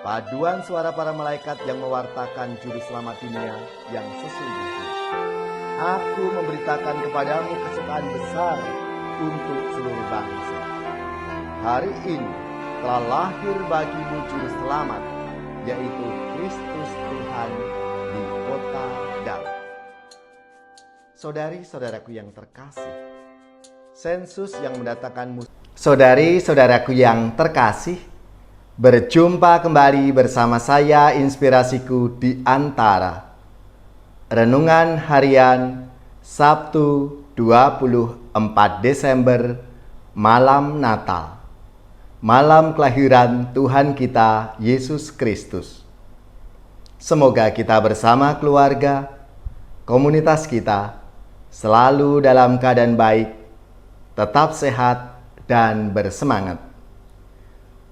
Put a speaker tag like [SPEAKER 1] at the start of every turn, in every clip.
[SPEAKER 1] paduan suara para malaikat yang mewartakan juru selamat dunia yang sesungguhnya. Aku memberitakan kepadamu kesukaan besar untuk seluruh bangsa. Hari ini telah lahir bagimu juru selamat, yaitu Kristus Tuhan di kota Daud. Saudari-saudaraku yang terkasih, sensus yang mendatangkan saudari-saudaraku yang terkasih, berjumpa kembali bersama saya Inspirasiku di Antara. Renungan harian Sabtu 24 Desember, malam Natal, malam kelahiran Tuhan kita Yesus Kristus. Semoga kita bersama keluarga, komunitas kita, selalu dalam keadaan baik, tetap sehat dan bersemangat.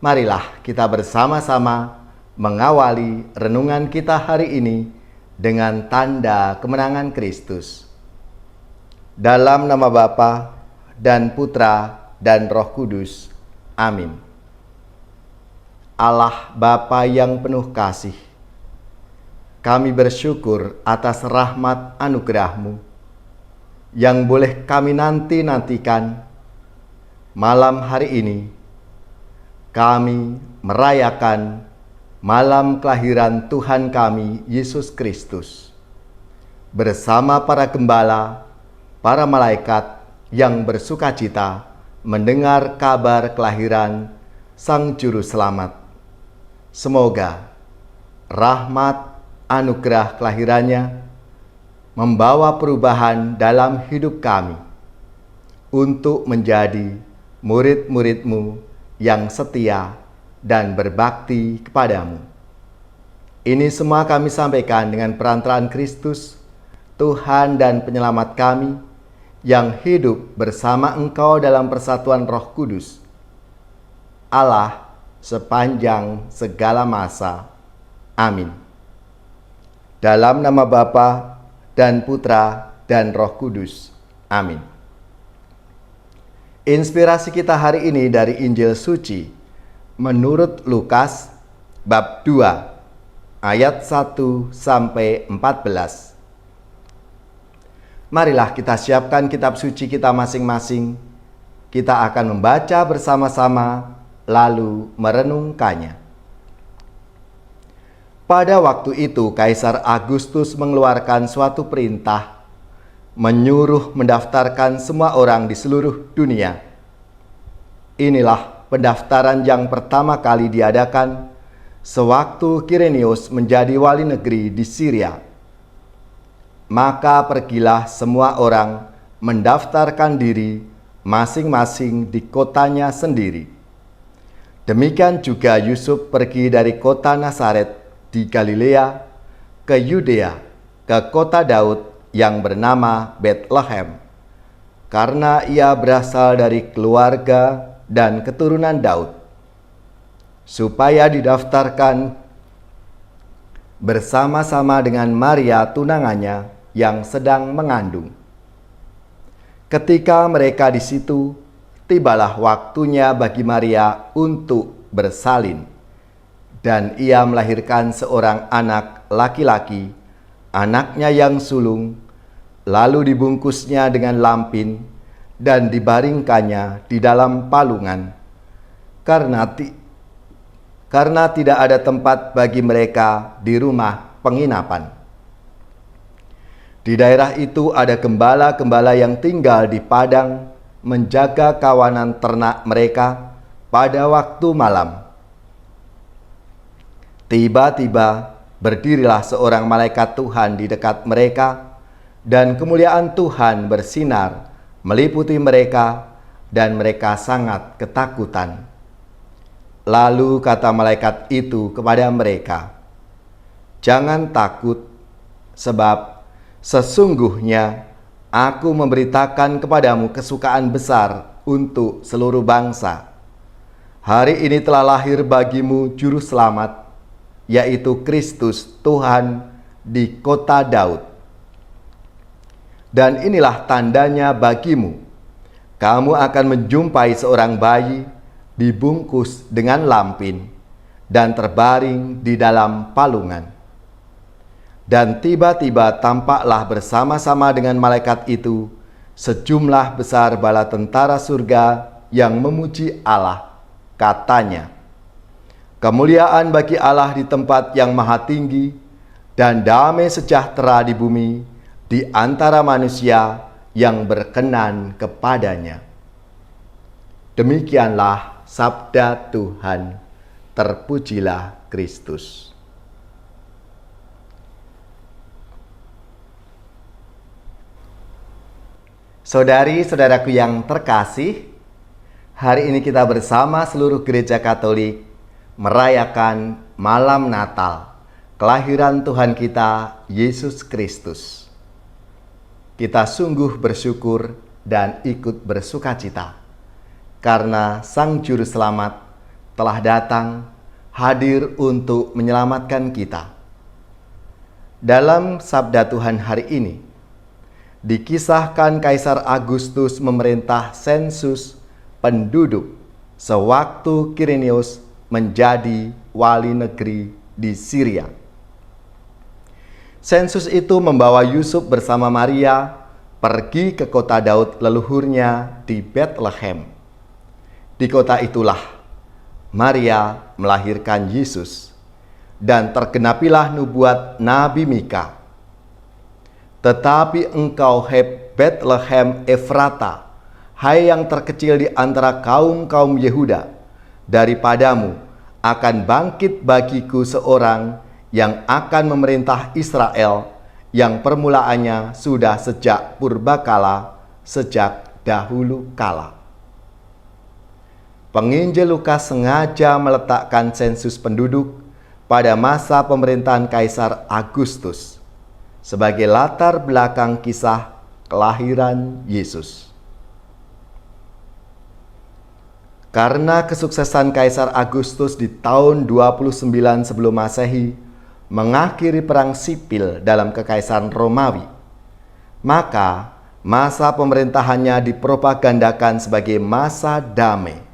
[SPEAKER 1] Marilah kita bersama-sama mengawali renungan kita hari ini dengan tanda kemenangan Kristus. Dalam nama Bapa dan Putra dan Roh Kudus. Amin. Allah Bapa yang penuh kasih, kami bersyukur atas rahmat anugerah-Mu yang boleh kami nantikan. Malam hari ini kami merayakan malam kelahiran Tuhan kami Yesus Kristus bersama para gembala, para malaikat yang bersukacita mendengar kabar kelahiran Sang Juru Selamat. Semoga rahmat anugerah kelahirannya membawa perubahan dalam hidup kami untuk menjadi murid-murid-Mu yang setia dan berbakti kepadamu. Ini semua kami sampaikan dengan perantaraan Kristus, Tuhan dan Penyelamat kami, yang hidup bersama Engkau dalam persatuan Roh Kudus, Allah sepanjang segala masa. Amin. Dalam nama Bapa dan Putra dan Roh Kudus. Amin. Inspirasi kita hari ini dari Injil Suci menurut Lukas bab 2 ayat 1 sampai 14. Marilah kita siapkan kitab suci kita masing-masing. Kita akan membaca bersama-sama lalu merenungkannya. Pada waktu itu Kaisar Agustus mengeluarkan suatu perintah menyuruh mendaftarkan semua orang di seluruh dunia. Inilah pendaftaran yang pertama kali diadakan sewaktu Kirenius menjadi wali negeri di Syria. Maka pergilah semua orang mendaftarkan diri masing-masing di kotanya sendiri. Demikian juga Yusuf pergi dari kota Nazaret di Galilea ke Yudea, ke kota Daud yang bernama Betlehem, karena ia berasal dari keluarga dan keturunan Daud, supaya didaftarkan bersama-sama dengan Maria tunangannya yang sedang mengandung. Ketika mereka di situ, tibalah waktunya bagi Maria untuk bersalin, dan ia melahirkan seorang anak laki-laki, anaknya yang sulung, lalu dibungkusnya dengan lampin dan dibaringkannya di dalam palungan, karena tidak ada tempat bagi mereka di rumah penginapan. Di daerah itu ada gembala-gembala yang tinggal di padang menjaga kawanan ternak mereka pada waktu malam. Tiba-tiba berdirilah seorang malaikat Tuhan di dekat mereka, dan kemuliaan Tuhan bersinar meliputi mereka, dan mereka sangat ketakutan. Lalu kata malaikat itu kepada mereka, "Jangan takut, sebab sesungguhnya aku memberitakan kepadamu kesukaan besar untuk seluruh bangsa. Hari ini telah lahir bagimu Juru Selamat, yaitu Kristus Tuhan di kota Daud. Dan inilah tandanya bagimu, kamu akan menjumpai seorang bayi dibungkus dengan lampin dan terbaring di dalam palungan. Dan tiba-tiba tampaklah bersama-sama dengan malaikat itu sejumlah besar bala tentara surga yang memuji Allah. Katanya, kemuliaan bagi Allah di tempat yang maha tinggi, dan damai sejahtera di bumi di antara manusia yang berkenan kepadanya. Demikianlah sabda Tuhan. Terpujilah Kristus. Saudari-saudaraku yang terkasih, hari ini kita bersama seluruh gereja Katolik merayakan malam Natal, kelahiran Tuhan kita, Yesus Kristus. Kita sungguh bersyukur dan ikut bersukacita, karena Sang Juru Selamat telah datang hadir untuk menyelamatkan kita. Dalam sabda Tuhan hari ini, dikisahkan Kaisar Agustus memerintah sensus penduduk sewaktu Kirenius menjadi wali negeri di Syria. Sensus itu membawa Yusuf bersama Maria pergi ke kota Daud leluhurnya di Bethlehem. Di kota itulah Maria melahirkan Yesus, dan tergenapilah nubuat Nabi Mika. Tetapi engkau, hai Bethlehem Efrata, hai yang terkecil di antara kaum-kaum Yehuda, daripadamu akan bangkit bagiku seorang yang akan memerintah Israel, yang permulaannya sudah sejak purbakala, sejak dahulu kala. Penginjil Lukas sengaja meletakkan sensus penduduk pada masa pemerintahan Kaisar Agustus sebagai latar belakang kisah kelahiran Yesus. Karena kesuksesan Kaisar Agustus di tahun 29 sebelum Masehi mengakhiri perang sipil dalam Kekaisaran Romawi, maka masa pemerintahannya dipropagandakan sebagai masa damai.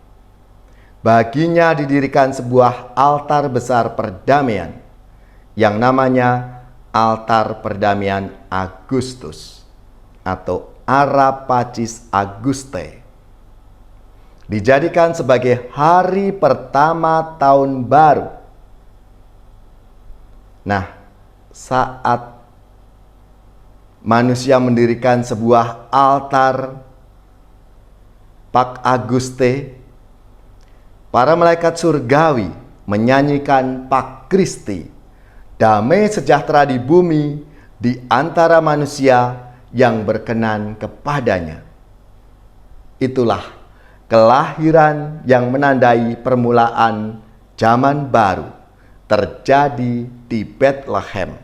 [SPEAKER 1] Baginya didirikan sebuah altar besar perdamaian yang namanya Altar Perdamaian Agustus atau Ara Pacis Augustae. Dijadikan sebagai hari pertama tahun baru. Nah, saat manusia mendirikan sebuah altar Pax Augustae, para malaikat surgawi menyanyikan Pax Christi, damai sejahtera di bumi di antara manusia yang berkenan kepadanya. Itulah kelahiran yang menandai permulaan zaman baru terjadi di Bethlehem.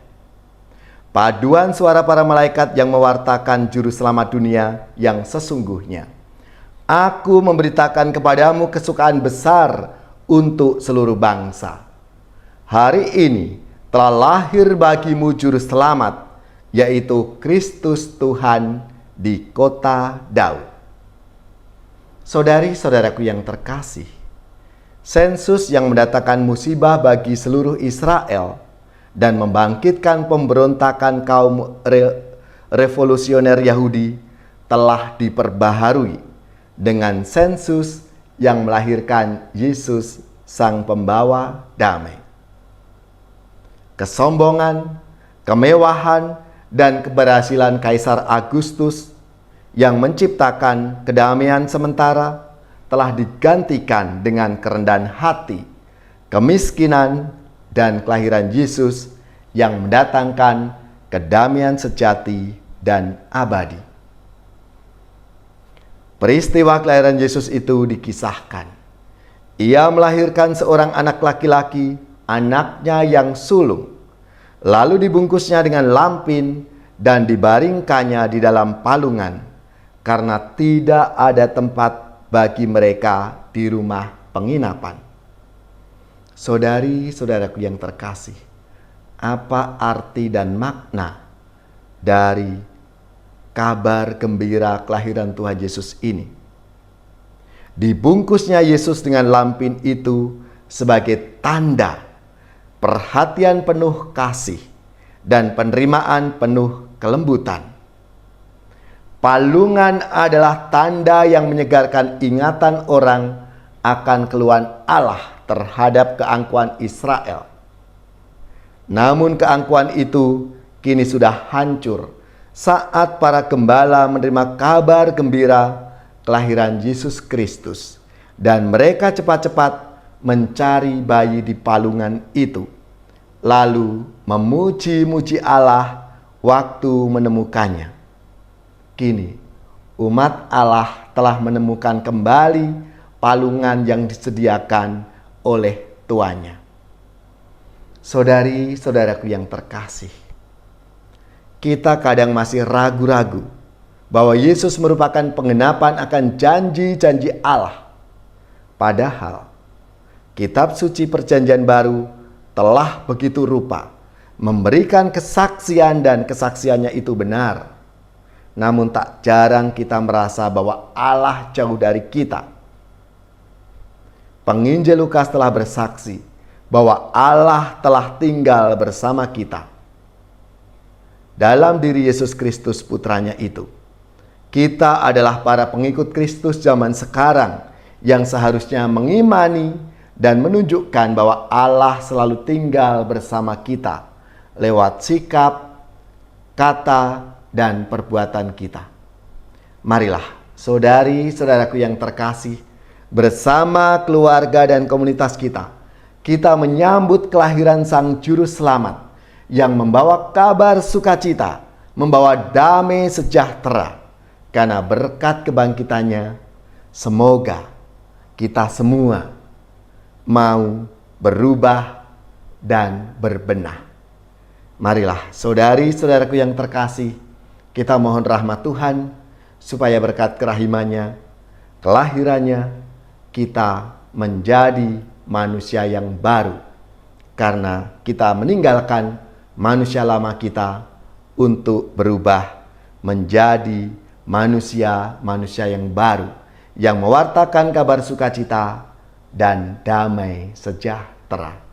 [SPEAKER 1] Paduan suara para malaikat yang mewartakan juru selamat dunia yang sesungguhnya. Aku memberitakan kepadamu kesukaan besar untuk seluruh bangsa. Hari ini telah lahir bagimu juru selamat, yaitu Kristus Tuhan di kota Daud. Saudari-saudaraku yang terkasih, sensus yang mendatangkan musibah bagi seluruh Israel dan membangkitkan pemberontakan kaum revolusioner Yahudi telah diperbaharui dengan sensus yang melahirkan Yesus, Sang Pembawa Damai. Kesombongan, kemewahan, dan keberhasilan Kaisar Agustus yang menciptakan kedamaian sementara telah digantikan dengan kerendahan hati, kemiskinan, dan kelahiran Yesus yang mendatangkan kedamaian sejati dan abadi. Peristiwa kelahiran Yesus itu dikisahkan. Ia melahirkan seorang anak laki-laki, anaknya yang sulung, lalu dibungkusnya dengan lampin dan dibaringkannya di dalam palungan, karena tidak ada tempat bagi mereka di rumah penginapan. Saudari-saudaraku yang terkasih, apa arti dan makna dari kabar gembira kelahiran Tuhan Yesus ini? Dibungkusnya Yesus dengan lampin itu sebagai tanda perhatian penuh kasih dan penerimaan penuh kelembutan. Palungan adalah tanda yang menyegarkan ingatan orang akan keluhan Allah terhadap keangkuhan Israel. Namun keangkuhan itu kini sudah hancur saat para gembala menerima kabar gembira kelahiran Yesus Kristus, dan mereka cepat-cepat mencari bayi di palungan itu, lalu memuji-muji Allah waktu menemukannya. Kini umat Allah telah menemukan kembali palungan yang disediakan oleh tuannya. Saudari-saudaraku yang terkasih, kita kadang masih ragu-ragu bahwa Yesus merupakan penggenapan akan janji-janji Allah. Padahal kitab suci Perjanjian Baru telah begitu rupa memberikan kesaksian, dan kesaksiannya itu benar. Namun tak jarang kita merasa bahwa Allah jauh dari kita. Penginjil Lukas telah bersaksi bahwa Allah telah tinggal bersama kita dalam diri Yesus Kristus putranya itu. Kita adalah para pengikut Kristus zaman sekarang yang seharusnya mengimani dan menunjukkan bahwa Allah selalu tinggal bersama kita lewat sikap, kata, dan perbuatan kita. Marilah saudari-saudaraku yang terkasih, bersama keluarga dan komunitas kita menyambut kelahiran Sang Juru Selamat yang membawa kabar sukacita, membawa damai sejahtera. Karena berkat kebangkitannya, semoga kita semua mau berubah dan berbenah. Marilah saudari-saudaraku yang terkasih, kita mohon rahmat Tuhan supaya berkat kerahimannya, kelahirannya, kita menjadi manusia yang baru. Karena kita meninggalkan manusia lama kita untuk berubah menjadi manusia-manusia yang baru, yang mewartakan kabar sukacita dan damai sejahtera.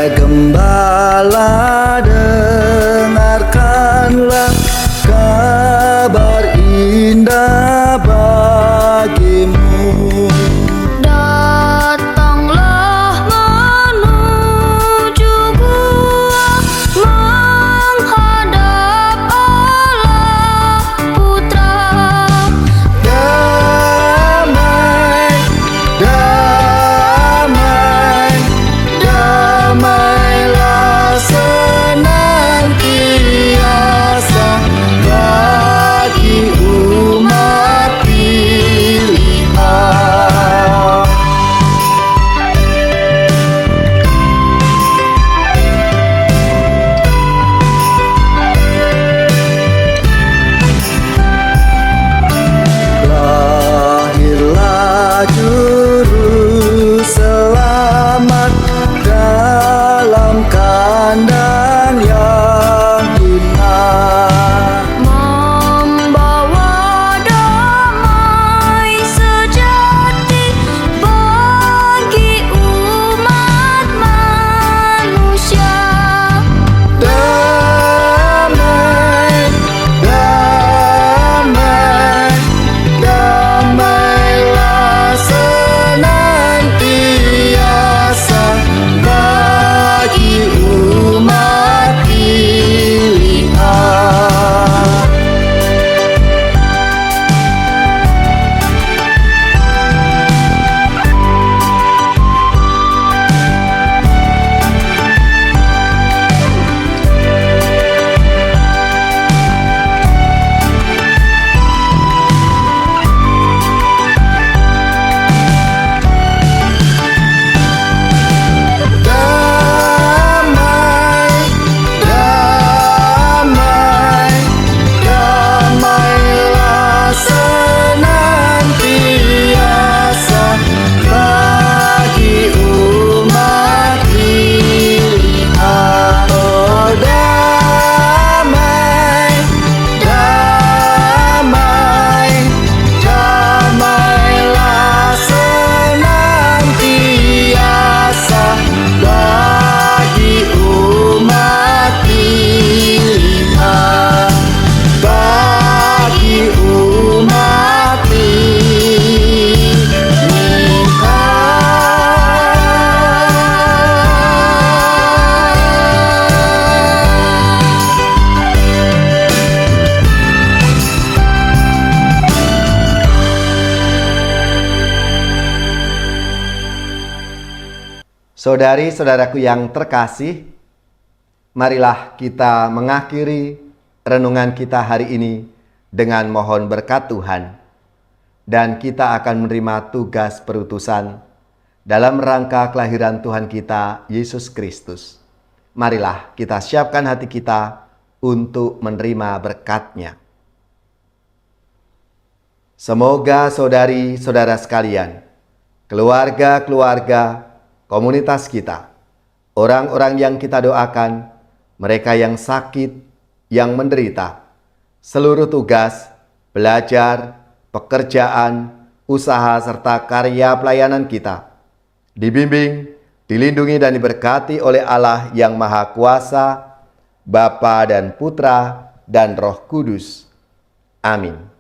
[SPEAKER 2] Gembala, dengarkanlah kabar indah bagimu.
[SPEAKER 3] Datanglah menuju
[SPEAKER 1] Saudari-saudaraku yang terkasih, marilah kita mengakhiri renungan kita hari ini dengan mohon berkat Tuhan. Dan kita akan menerima tugas perutusan dalam rangka kelahiran Tuhan kita, Yesus Kristus. Marilah kita siapkan hati kita untuk menerima berkat-Nya. Semoga saudari-saudara sekalian, keluarga-keluarga, komunitas kita, orang-orang yang kita doakan, mereka yang sakit, yang menderita, seluruh tugas, belajar, pekerjaan, usaha, serta karya pelayanan kita, dibimbing, dilindungi dan diberkati oleh Allah yang Maha Kuasa, Bapa dan Putra dan Roh Kudus. Amin.